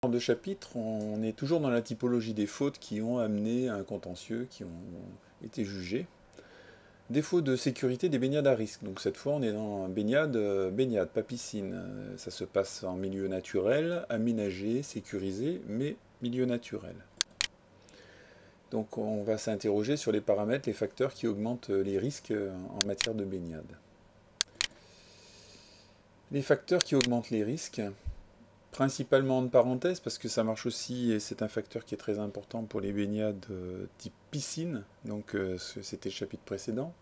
De chapitre, on est toujours dans la typologie des fautes qui ont amené à un contentieux, qui ont été jugées. Défaut de sécurité des baignades à risque. Donc cette fois, on est dans baignade, pas piscine. Ça se passe en milieu naturel, aménagé, sécurisé, mais milieu naturel. Donc on va s'interroger sur les paramètres, les facteurs qui augmentent les risques en matière de baignade. Les facteurs qui augmentent les risques, principalement en parenthèse, parce que ça marche aussi, et c'est un facteur qui est très important pour les baignades type piscine, donc c'était le chapitre précédent.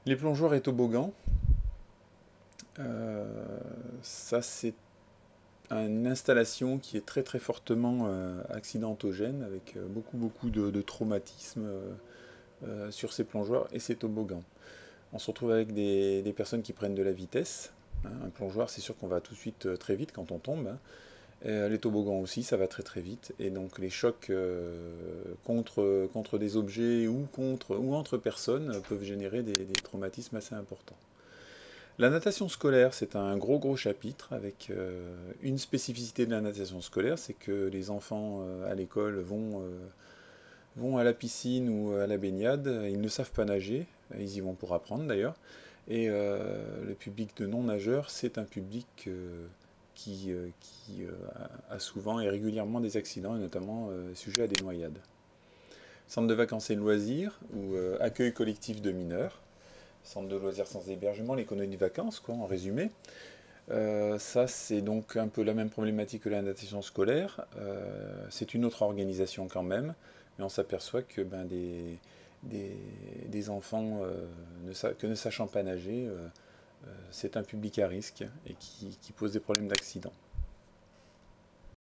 Les plongeoires et toboggans, ça c'est une installation qui est très très fortement accidentogène, avec beaucoup de traumatismes sur ces plongeoires et ces toboggans. On se retrouve avec des personnes qui prennent de la vitesse. Un plongeoir, c'est sûr qu'on va tout de suite très vite quand on tombe, hein. Les toboggans aussi, ça va très très vite. Et donc les chocs contre des objets ou entre personnes peuvent générer des traumatismes assez importants. La natation scolaire, c'est un gros chapitre avec une spécificité de la natation scolaire, c'est que les enfants à l'école vont à la piscine ou à la baignade, ils ne savent pas nager, ils y vont pour apprendre d'ailleurs. Et le public de non-nageurs, c'est un public qui a souvent et régulièrement des accidents, et notamment sujet à des noyades. Centre de vacances et de loisirs, ou accueil collectif de mineurs. Centre de loisirs sans hébergement, les colonies de vacances, quoi, en résumé. Ça, c'est donc un peu la même problématique que la natation scolaire. C'est une autre organisation quand même, mais on s'aperçoit que des enfants ne sachant pas nager, c'est un public à risque et qui pose des problèmes d'accident.